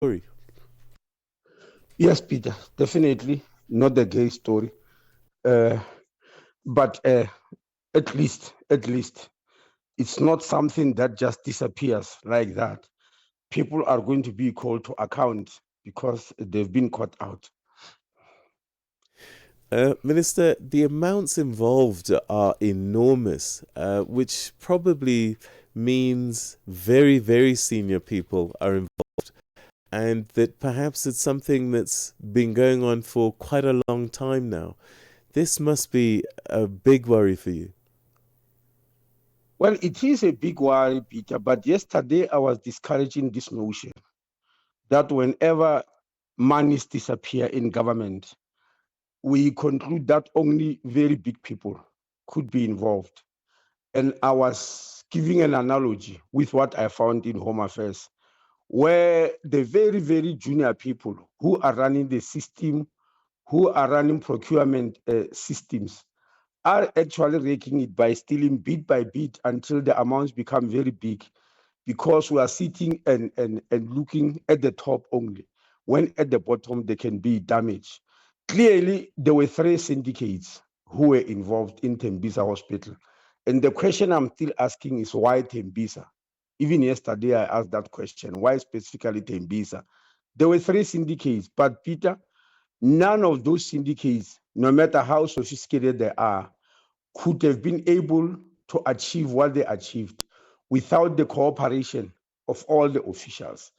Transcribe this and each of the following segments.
story? Yes, Peter, definitely not a gay story, uh, but at least, it's not something that just disappears like that. People are going to be called to account because they've been caught out. Minister, the amounts involved are enormous, which probably means very, very senior people are involved, and that perhaps it's something that's been going on for quite a long time now. This must be a big worry for you. Well, it is a big worry, Peter, but yesterday I was discouraging this notion that whenever monies disappear in government, we conclude that only very big people could be involved. And I was giving an analogy with what I found in Home Affairs, where the very, very junior people who are running the system, who are running procurement systems, are actually raking it by stealing bit by bit until the amounts become very big because we are sitting and looking at the top only, when at the bottom there can be damage. Clearly, there were three syndicates who were involved in Tembisa Hospital. And the question I'm still asking is why Tembisa? Even yesterday, I asked that question why specifically Tembisa? There were three syndicates, but Peter, none of those syndicates, no matter how sophisticated they are, could have been able to achieve what they achieved without the cooperation of all the officials.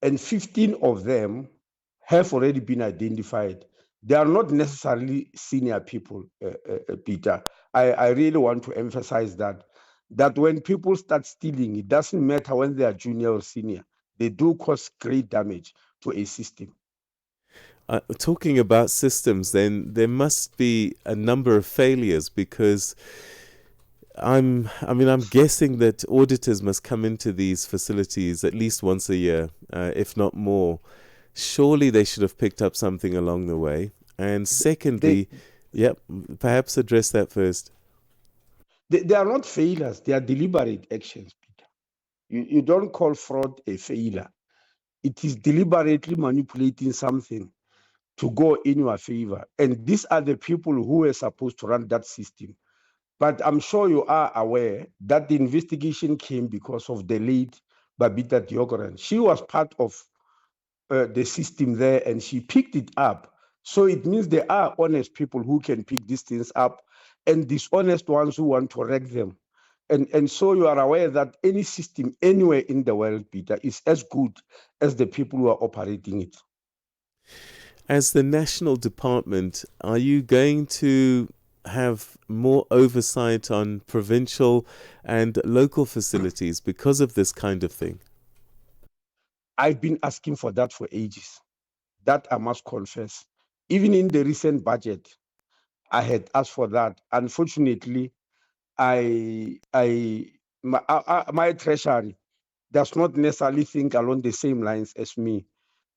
And 15 of them have already been identified. They are not necessarily senior people, Peter. I really want to emphasize that when people start stealing, it doesn't matter when they are junior or senior. They do cause great damage to a system. Talking about systems, then there must be a number of failures because I'm guessing that auditors must come into these facilities at least once a year, if not more. Surely they should have picked up something along the way. And They, secondly, yep, perhaps address that first. they are not failures, they are deliberate actions, Peter. You don't call fraud a failure. It is deliberately manipulating something to go in your favor. And these are the people who were supposed to run that system. But I'm sure you are aware that the investigation came because of the late Babita Diogoran. She was part of the system there and she picked it up. So it means there are honest people who can pick these things up and dishonest ones who want to wreck them. And so you are aware that any system anywhere in the world, Peter, is as good as the people who are operating it. As the national department, are you going to have more oversight on provincial and local facilities because of this kind of thing? I've been asking for that for ages. That I must confess. Even in the recent budget, I had asked for that. Unfortunately, my treasury does not necessarily think along the same lines as me.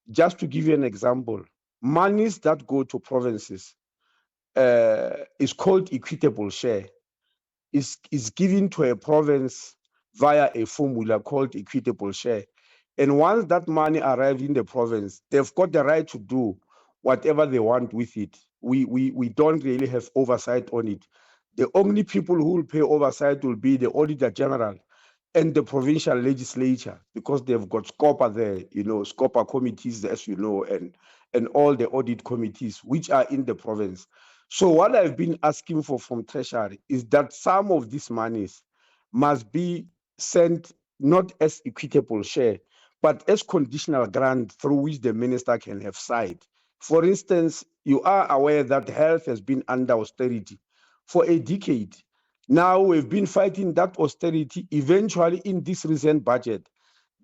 Just to give you an example, monies that go to provinces is called equitable share. Is given to a province via a formula called equitable share. And once that money arrives in the province, they've got the right to do whatever they want with it. We don't really have oversight on it. The only people who will pay oversight will be the Auditor General and the provincial legislature because they've got SCOPA there, SCOPA committees, as you know, and all the audit committees which are in the province. So what I've been asking for from Treasury is that some of these monies must be sent not as equitable share, but as conditional grant through which the minister can have sight. For instance, you are aware that health has been under austerity for a decade. Now we've been fighting that austerity. Eventually, in this recent budget,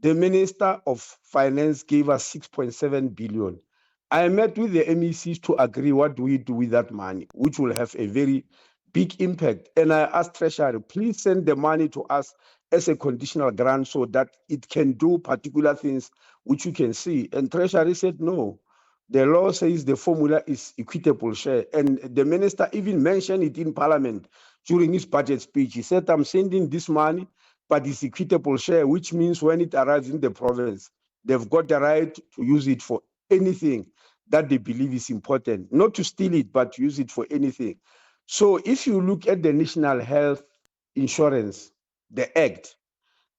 the Minister of Finance gave us 6.7 billion. I met with the MECs to agree what do we do with that money, which will have a very big impact. And I asked Treasury, please send the money to us as a conditional grant so that it can do particular things which you can see. And Treasury said no. The law says the formula is equitable share. And the minister even mentioned it in Parliament during his budget speech. He said, I'm sending this money, but it's equitable share, which means when it arrives in the province, They've got the right to use it for anything that they believe is important, not to steal it, but to use it for anything. So if you look at the National Health Insurance, the Act,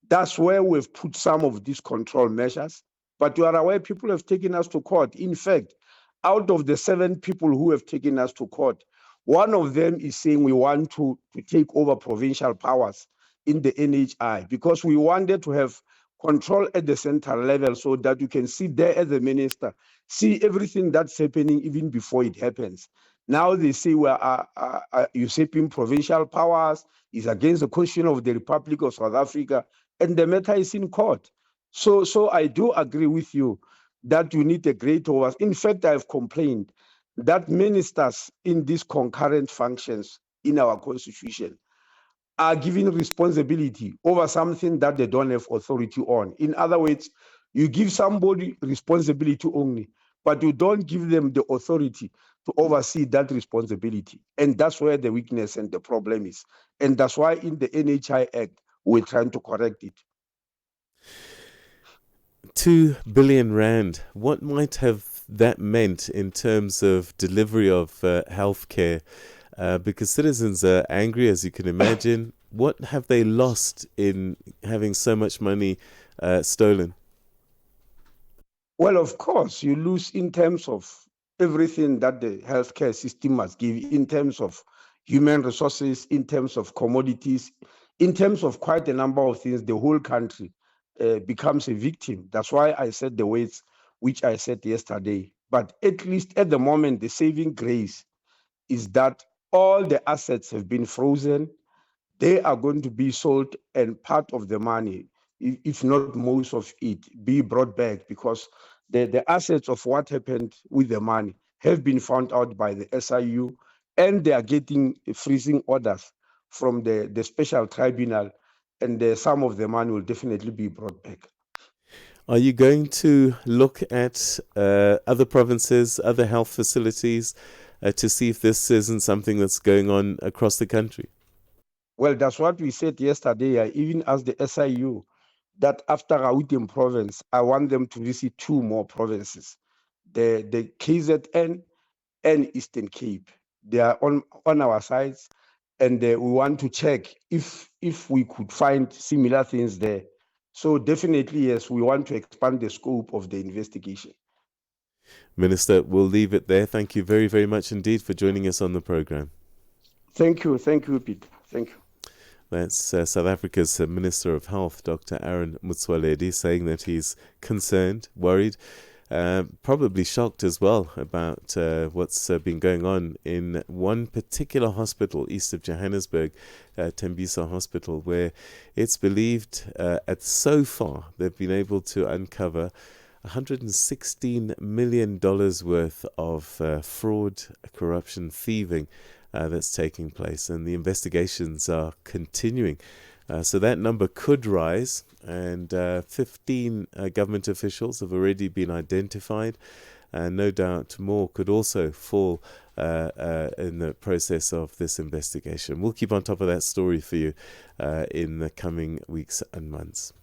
that's where we've put some of these control measures. But you are aware people have taken us to court. In fact, out of the 7 people who have taken us to court, one of them is saying we want to take over provincial powers in the NHI because we wanted to have control at the central level so that you can sit there as a minister, see everything that's happening even before it happens. Now they say we are usurping provincial powers, is against the Constitution of the Republic of South Africa, and the matter is in court. So I do agree with you that you need a great oversight. In fact, I've complained that ministers in these concurrent functions in our constitution are given responsibility over something that they don't have authority on. In other words, you give somebody responsibility only, but you don't give them the authority to oversee that responsibility. And that's where the weakness and the problem is. And that's why in the NHI Act, we're trying to correct it. 2 billion rand. What might have that meant in terms of delivery of healthcare? Because citizens are angry, as you can imagine. What have they lost in having so much money stolen? Well, of course, you lose in terms of everything that the healthcare system must give, in terms of human resources, in terms of commodities, in terms of quite a number of things. The whole country becomes a victim. That's why I said the words which I said yesterday. But at least at the moment, the saving grace is that all the assets have been frozen. They are going to be sold, and part of the money, if not most of it, be brought back because the assets of what happened with the money have been found out by the SIU, and they are getting freezing orders from the special tribunal, and some of the money will definitely be brought back. Are you going to look at other provinces, other health facilities, to see if this isn't something that's going on across the country? Well, that's what we said yesterday. I even asked the SIU that after Gauteng province, I want them to visit 2 more provinces, the KZN and Eastern Cape. They are on our sides, and we want to check if we could find similar things there. So definitely, yes, we want to expand the scope of the investigation. Minister, we'll leave it there. Thank you very, very much indeed for joining us on the program. Thank you, Peter. Thank you. That's South Africa's Minister of Health, Dr Aaron Motsoaledi, saying that he's concerned, worried, probably shocked as well about what's been going on in one particular hospital east of Johannesburg, Tembisa Hospital, where it's believed so far they've been able to uncover $116 million worth of fraud, corruption, thieving that's taking place, and the investigations are continuing. So that number could rise, and 15 government officials have already been identified. No doubt more could also fall in the process of this investigation. We'll keep on top of that story for you in the coming weeks and months.